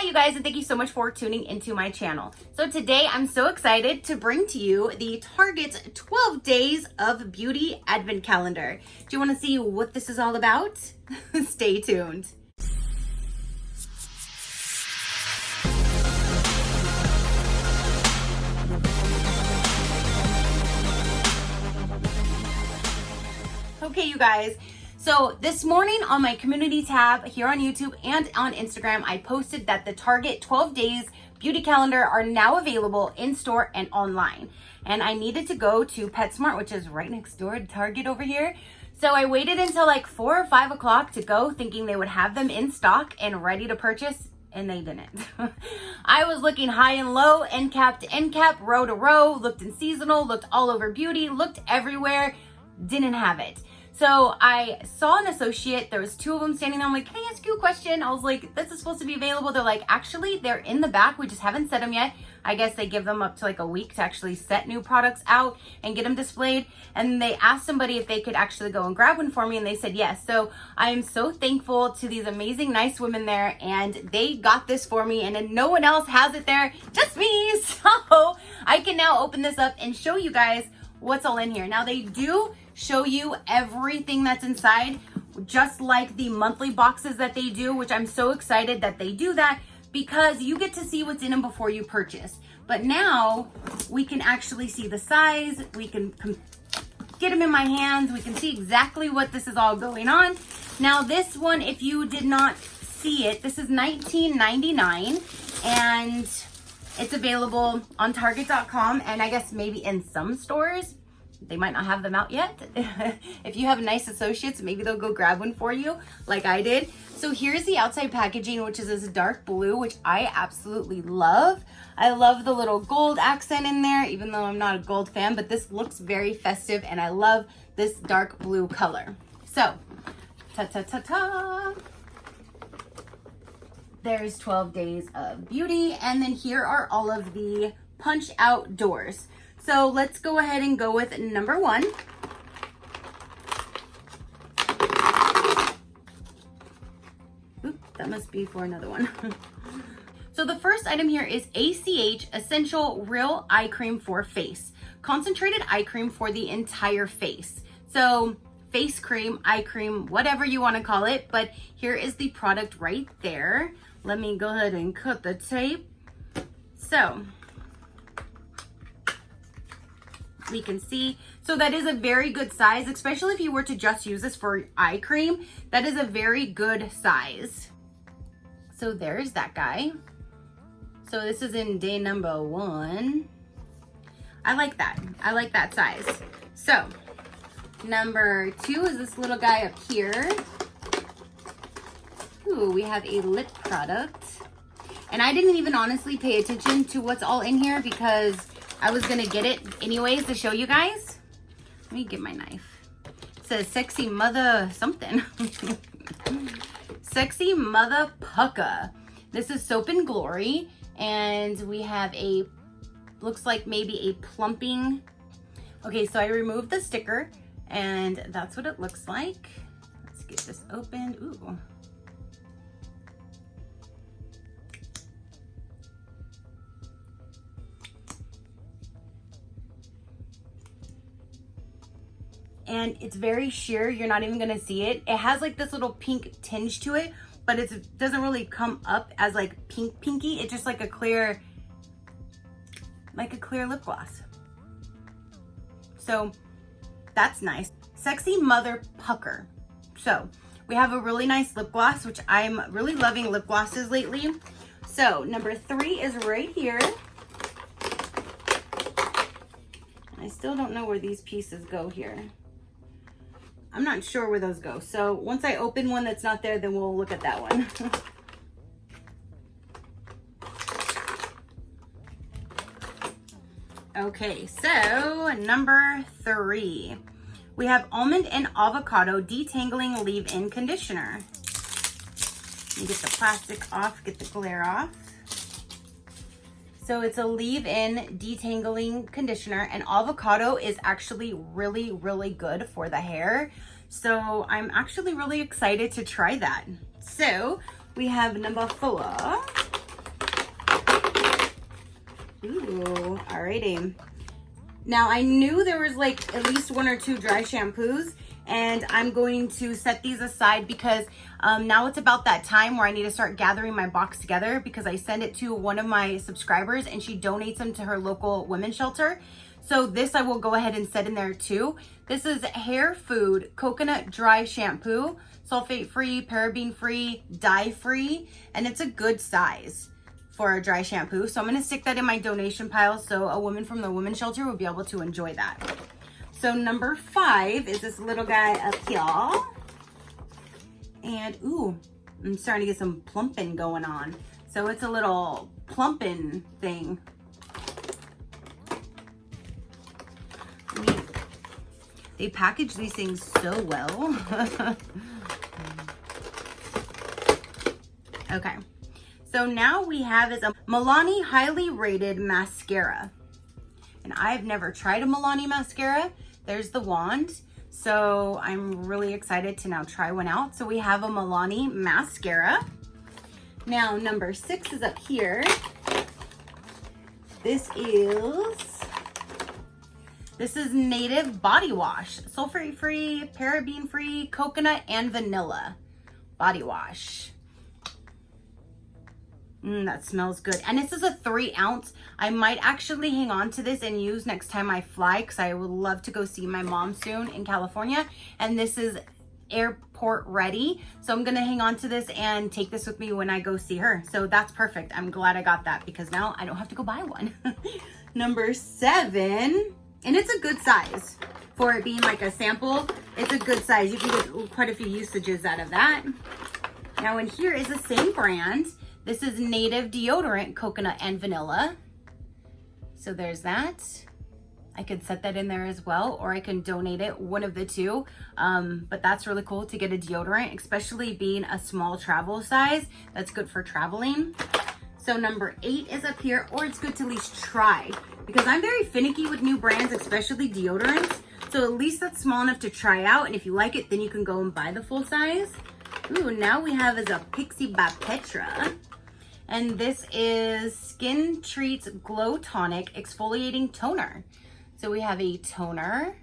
Hi you guys, and thank you so much for tuning into my channel. So today I'm so excited to bring to you the Target's 12 Days of Beauty Advent Calendar. Do you want to see what this is all about? Stay tuned. Okay, you guys. So this morning on my community tab here on YouTube and on Instagram, I posted that the Target 12 Days Beauty Calendar are now available in store and online. And I needed to go to PetSmart, which is right next door to Target over here. So I waited until like 4 or 5 o'clock to go, thinking they would have them in stock and ready to purchase, and they didn't. I was looking high and low, end cap to end cap, row to row, looked in seasonal, looked all over beauty, looked everywhere, didn't have it. So I saw an associate, there was 2 of them standing there. I'm like, can I ask you a question? I was like, this is supposed to be available. They're like, actually, they're in the back. We just haven't set them yet. I guess they give them up to like a week to actually set new products out and get them displayed. And they asked somebody if they could actually go and grab one for me, and they said yes. So I'm so thankful to these amazing, nice women there, and they got this for me, and then no one else has it there, just me. So I can now open this up and show you guys what's all in here. Now they do show you everything that's inside, just like the monthly boxes that they do, which I'm so excited that they do that, because you get to see what's in them before you purchase. But now we can actually see the size, we can get them in my hands, we can see exactly what this is all going on. Now this one, if you did not see it, this is $19.99, and it's available on Target.com, and I guess maybe in some stores. They might not have them out yet. If you have nice associates, maybe they'll go grab one for you like I did. So here's the outside packaging, which is this dark blue, which I absolutely love. I love the little gold accent in there, even though I'm not a gold fan, but this looks very festive, and I love this dark blue color. So, ta-ta-ta-ta. There's 12 Days of Beauty, and then here are all of the punch out doors. So let's go ahead and go with number 1. Oop, that must be for another one. So the first item here is ACH Essential Real Eye Cream for Face. Concentrated eye cream for the entire face. So face cream, eye cream, whatever you want to call it. But here is the product right there. Let me go ahead and cut the tape. So we can see, so that is a very good size, especially if you were to just use this for eye cream. That is a very good size. So there's that guy. So this is in day number 1. I like that. I like that size. So number 2 is this little guy up here. Ooh, we have a lip product. And I didn't even honestly pay attention to what's all in here because I was gonna get it anyways to show you guys. Let me get my knife. It says Sexy Mother something. Sexy Mother Pucka. This is Soap and Glory, and we have a, looks like maybe a plumping. Okay, so I removed the sticker, and that's what it looks like. Let's get this opened. Ooh. And it's very sheer, you're not even gonna see it. It has like this little pink tinge to it, but it doesn't really come up as like pinky. It's just like a clear lip gloss. So that's nice. Sexy Mother Pucker. So we have a really nice lip gloss, which I'm really loving lip glosses lately. So number 3 is right here. I still don't know where these pieces go here. I'm not sure where those go. So once I open one that's not there, then we'll look at that one. Okay, so number 3. We have Almond and Avocado Detangling Leave-In Conditioner. Let me get the plastic off, get the glare off. So it's a leave-in detangling conditioner, and avocado is actually really, really good for the hair. So I'm actually really excited to try that. So we have number 4. Ooh, alrighty. Now I knew there was like at least 1 or 2 dry shampoos, and I'm going to set these aside because now it's about that time where I need to start gathering my box together, because I send it to one of my subscribers and she donates them to her local women's shelter. So this I will go ahead and set in there too. This is Hair Food Coconut Dry Shampoo, sulfate free, paraben free, dye free, and it's a good size for a dry shampoo. So I'm gonna stick that in my donation pile so a woman from the women's shelter will be able to enjoy that. So number 5 is this little guy up here. And ooh, I'm starting to get some plumping going on. So it's a little plumping thing. They package these things so well. Okay. So now we have is a Milani highly rated mascara. And I've never tried a Milani mascara. There's the wand. So I'm really excited to now try one out. So we have a Milani mascara. Now number 6 is up here. This is Native Body Wash. Sulfate free, paraben free, coconut and vanilla body wash. That smells good. And this is a 3 ounce. I might actually hang on to this and use next time I fly, because I would love to go see my mom soon in California. And this is airport ready. So I'm gonna hang on to this and take this with me when I go see her. So that's perfect. I'm glad I got that, because now I don't have to go buy one. Number 7, and it's a good size for it being like a sample. It's a good size. You can get quite a few usages out of that. Now in here is the same brand. This is Native Deodorant Coconut and Vanilla. So there's that. I could set that in there as well, or I can donate it, one of the two. But that's really cool to get a deodorant, especially being a small travel size. That's good for traveling. So number 8 is up here, or it's good to at least try, because I'm very finicky with new brands, especially deodorants. So at least that's small enough to try out. And if you like it, then you can go and buy the full size. Ooh, now we have is a Pixie by Petra. And this is Skin Treats Glow Tonic Exfoliating Toner. So we have a toner.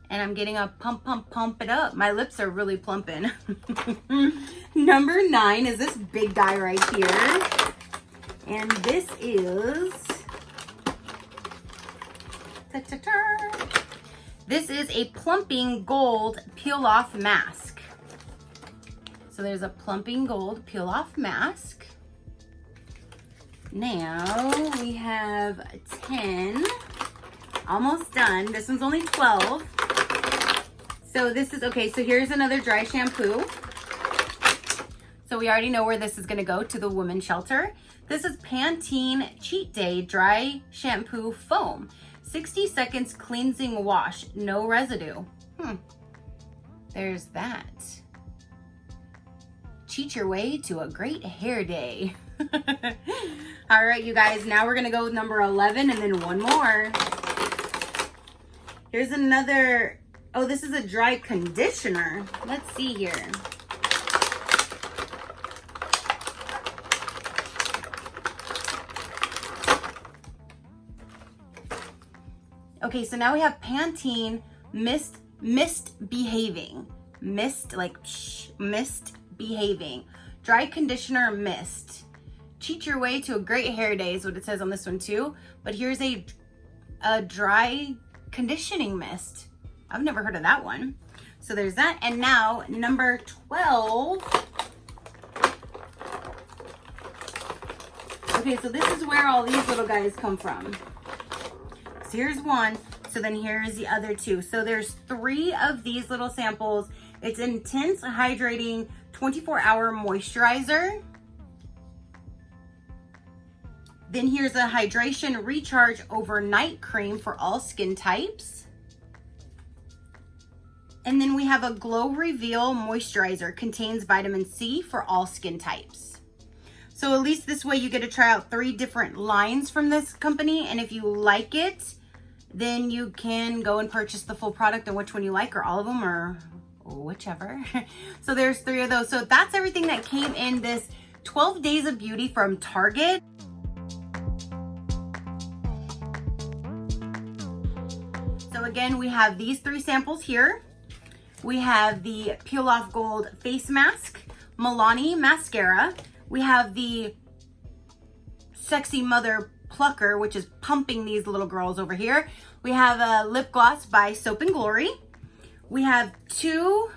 And I'm getting a pump it up. My lips are really plumping. Number 9 is this big guy right here. And this is... This is a Plumping Gold Peel Off Mask. So there's a Plumping Gold Peel Off Mask. Now we have 10. Almost done. This one's only 12. So this is, okay, so here's another dry shampoo. So we already know where this is gonna go, to the women's shelter. This is Pantene Cheat Day Dry Shampoo Foam. 60 seconds cleansing wash, no residue. There's that. Cheat your way to a great hair day. All right, you guys, now we're gonna go with number 11 and then one more. Here's another, oh, this is a dry conditioner. Let's see here. Okay, so now we have Pantene Mist Behaving. Mist, like mist behaving. Dry conditioner mist. Cheat your way to a great hair day is what it says on this one too. But here's a dry conditioning mist. I've never heard of that one. So there's that. And now number 12. Okay, so this is where all these little guys come from. So here's one. So then here's the other two. So there's 3 of these little samples. It's Intense Hydrating 24-Hour Moisturizer. Then here's a Hydration Recharge Overnight Cream for all skin types. And then we have a Glow Reveal Moisturizer. Contains vitamin C for all skin types. So at least this way you get to try out 3 different lines from this company. And if you like it, then you can go and purchase the full product and which one you like, or all of them, or whichever. So there's 3 of those. So that's everything that came in this 12 Days of Beauty from Target. again, we have these 3 samples here. We have the Peel Off Gold Face Mask, Milani Mascara. We have the Sexy Mother Plucker, which is pumping these little girls over here. We have a lip gloss by Soap and Glory. We have 2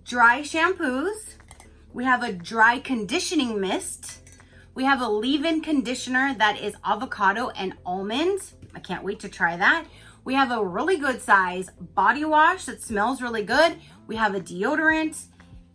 dry shampoos. We have a dry conditioning mist. We have a leave-in conditioner that is avocado and almond. I can't wait to try that. We have a really good size body wash that smells really good. We have a deodorant,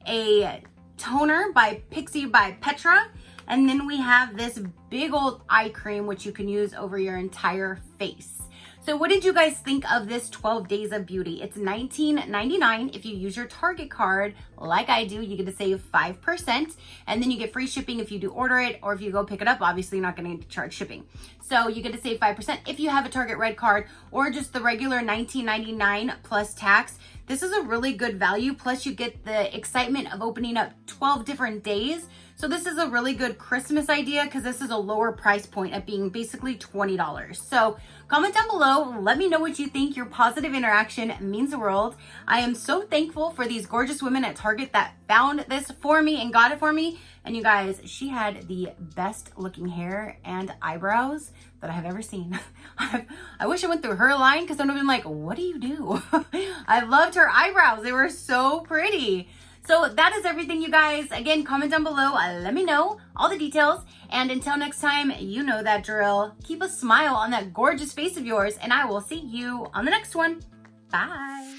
a toner by Pixie by Petra, and then we have this big old eye cream which you can use over your entire face. So what did you guys think of this 12 Days of Beauty? It's $19.99. If you use your Target card, like I do, you get to save 5%, and then you get free shipping if you do order it, or if you go pick it up, obviously you're not gonna charge shipping. So you get to save 5% if you have a Target Red card, or just the regular $19.99 plus tax. This is a really good value, plus you get the excitement of opening up 12 different days. So this is a really good Christmas idea because this is a lower price point at being basically $20. So comment down below, let me know what you think. Your positive interaction means the world. I am so thankful for these gorgeous women at Target that found this for me and got it for me. And you guys, she had the best looking hair and eyebrows that I have ever seen. I wish I went through her line because I would have been like, what do you do? I loved her eyebrows. They were so pretty. So that is everything, you guys. Again, comment down below. Let me know all the details. And until next time, you know that drill. Keep a smile on that gorgeous face of yours, and I will see you on the next one. Bye.